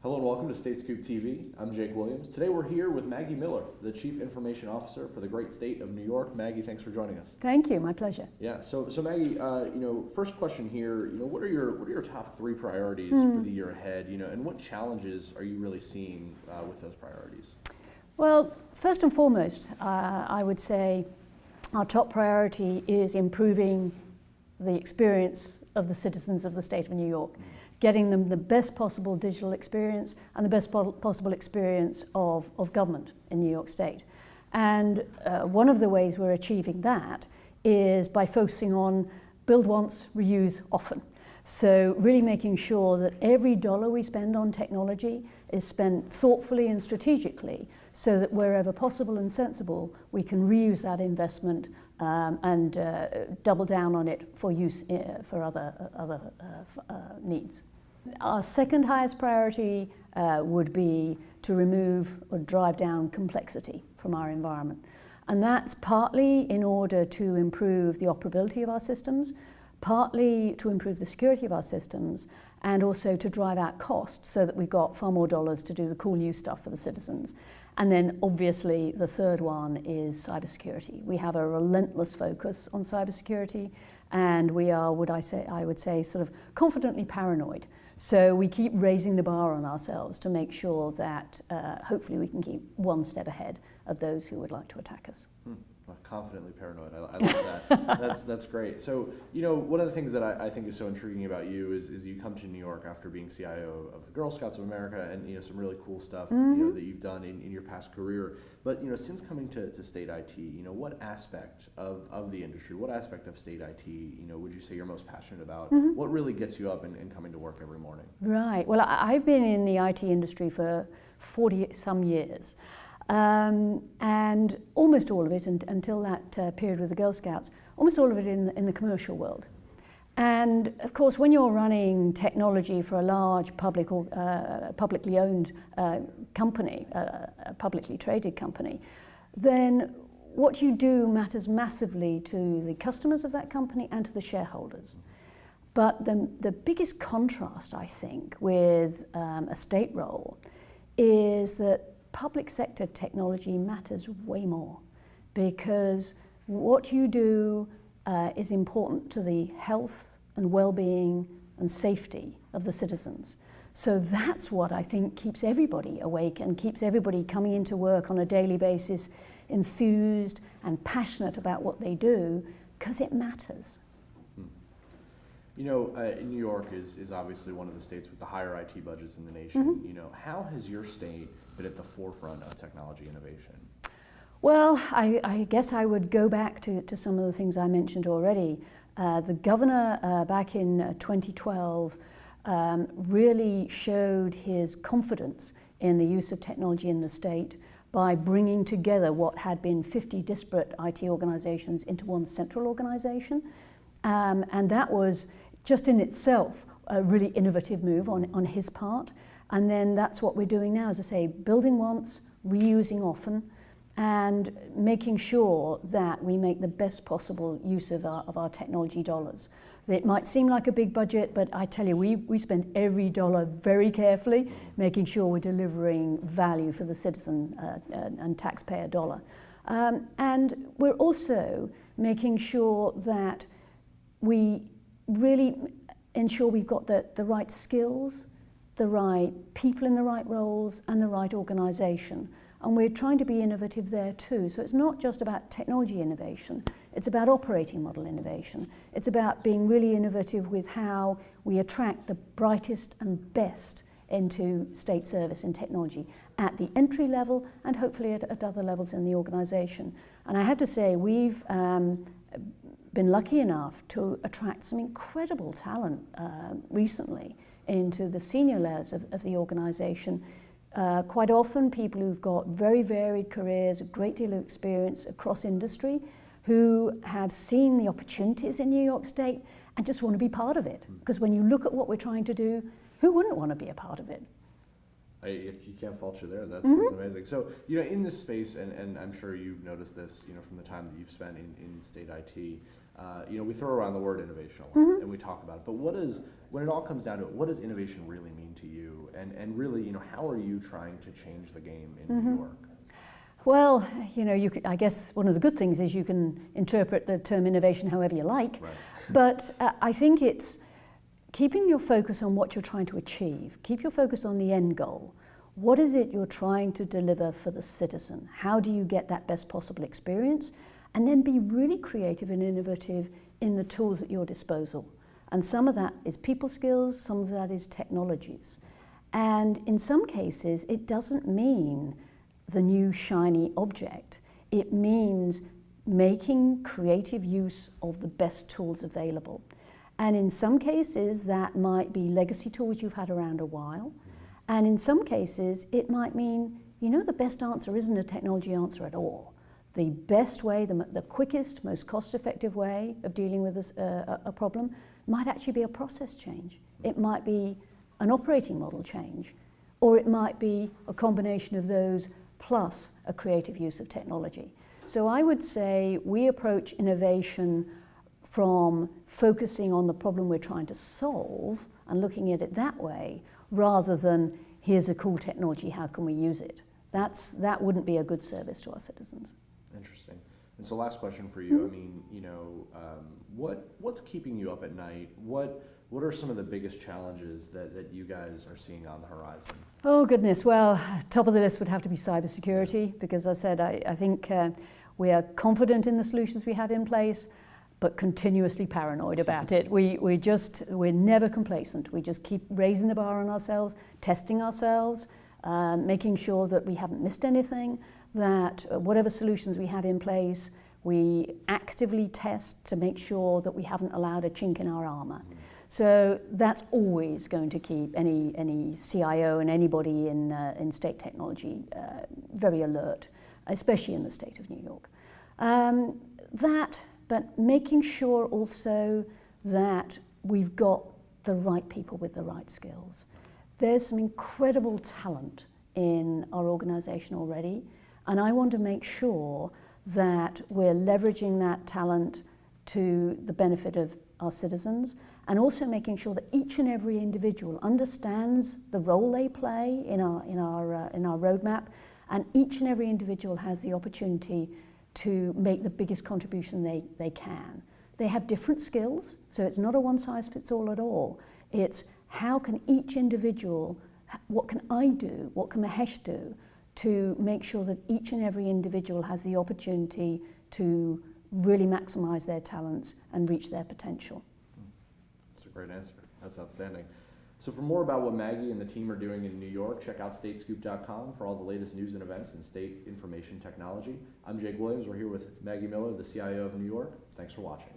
Hello and welcome to State Scoop TV. I'm Jake Williams. Today we're here with Maggie Miller, the Chief Information Officer for the great state of New York. Maggie, thanks for joining us. Thank you, my pleasure. Yeah. So Maggie, first question here. What are your top three priorities for the year ahead? And what challenges are you really seeing with those priorities? Well, first and foremost, I would say our top priority is improving the experience of the citizens of the state of New York. Getting them the best possible digital experience and the best possible experience of government in New York State. And one of the ways we're achieving that is by focusing on build once, reuse often. So really making sure that every dollar we spend on technology is spent thoughtfully and strategically so that wherever possible and sensible, we can reuse that investment and double down on it for use for other needs. Our second highest priority would be to remove or drive down complexity from our environment. And that's partly in order to improve the operability of our systems, partly to improve the security of our systems, and also to drive out costs so that we've got far more dollars to do the cool new stuff for the citizens. And then obviously the third one is cybersecurity. We have a relentless focus on cybersecurity, and we are, I would say, sort of confidently paranoid. So we keep raising the bar on ourselves to make sure that hopefully we can keep one step ahead of those who would like to attack us. Confidently paranoid. I like that. That's great. So, one of the things that I think is so intriguing about you is you come to New York after being CIO of the Girl Scouts of America, and some really cool stuff that you've done in your past career. But since coming to state IT, what aspect of the industry, what aspect of state IT, would you say you're most passionate about? What really gets you up and coming to work every morning? Right. Well, I've been in the IT industry for 40 some years. And almost all of it, until that period with the Girl Scouts, almost all of it in the commercial world. And of course, when you're running technology for a large publicly owned company, a publicly traded company, then what you do matters massively to the customers of that company and to the shareholders. But the biggest contrast, I think, with a state role is that public sector technology matters way more, because what you do is important to the health and well-being and safety of the citizens. So that's what I think keeps everybody awake and keeps everybody coming into work on a daily basis enthused and passionate about what they do, because it matters. New York is obviously one of the states with the higher IT budgets in the nation. How has your state been at the forefront of technology innovation? Well, I guess I would go back to some of the things I mentioned already. The governor back in 2012 really showed his confidence in the use of technology in the state by bringing together what had been 50 disparate IT organizations into one central organization. And that was just in itself a really innovative move on his part. And then that's what we're doing now, as I say, building once, reusing often, and making sure that we make the best possible use of our technology dollars. It might seem like a big budget, but I tell you, we spend every dollar very carefully, making sure we're delivering value for the citizen and taxpayer dollar. And we're also making sure that we really ensure we've got the right skills, the right people in the right roles, and the right organization. And we're trying to be innovative there too. So it's not just about technology innovation, it's about operating model innovation. It's about being really innovative with how we attract the brightest and best into state service and technology at the entry level and hopefully at other levels in the organization. And I have to say, we've been lucky enough to attract some incredible talent recently into the senior layers of the organization. Quite often people who've got very varied careers, a great deal of experience across industry, who have seen the opportunities in New York State and just want to be part of it. Because when you look at what we're trying to do, who wouldn't want to be a part of it? You can't fault you there. That's amazing. So, in this space, and I'm sure you've noticed this, from the time that you've spent in state IT, we throw around the word innovation a lot, and we talk about it, but when it all comes down to it, what does innovation really mean to you? And really, how are you trying to change the game in New York? Well, I guess one of the good things is you can interpret the term innovation however you like, Right. but I think it's keeping your focus on what you're trying to achieve. Keep your focus on the end goal. What is it you're trying to deliver for the citizen? How do you get that best possible experience? And then be really creative and innovative in the tools at your disposal. And some of that is people skills, some of that is technologies. And in some cases, it doesn't mean the new shiny object. It means making creative use of the best tools available. And in some cases, that might be legacy tools you've had around a while. And in some cases, it might mean, the best answer isn't a technology answer at all. The best way, the quickest, most cost-effective way of dealing with a problem might actually be a process change. It might be an operating model change, or it might be a combination of those plus a creative use of technology. So I would say we approach innovation from focusing on the problem we're trying to solve and looking at it that way, rather than here's a cool technology, how can we use it? That wouldn't be a good service to our citizens. Interesting. And so last question for you, what's keeping you up at night? What are some of the biggest challenges that you guys are seeing on the horizon? Oh goodness, well, top of the list would have to be cybersecurity, because as I said, I think we are confident in the solutions we have in place, but continuously paranoid about it. We're never complacent. We just keep raising the bar on ourselves, testing ourselves, making sure that we haven't missed anything, that whatever solutions we have in place, we actively test to make sure that we haven't allowed a chink in our armor. So that's always going to keep any CIO and anybody in state technology very alert, especially in the state of New York. But making sure also that we've got the right people with the right skills. There's some incredible talent in our organization already, and I want to make sure that we're leveraging that talent to the benefit of our citizens, and also making sure that each and every individual understands the role they play in our roadmap, and each and every individual has the opportunity to make the biggest contribution they can. They have different skills, so it's not a one-size-fits-all at all. It's how can each individual, what can I do, what can Mahesh do to make sure that each and every individual has the opportunity to really maximize their talents and reach their potential. That's a great answer. That's outstanding. So for more about what Maggie and the team are doing in New York, check out statescoop.com for all the latest news and events in state information technology. I'm Jake Williams. We're here with Maggie Miller, the CIO of New York. Thanks for watching.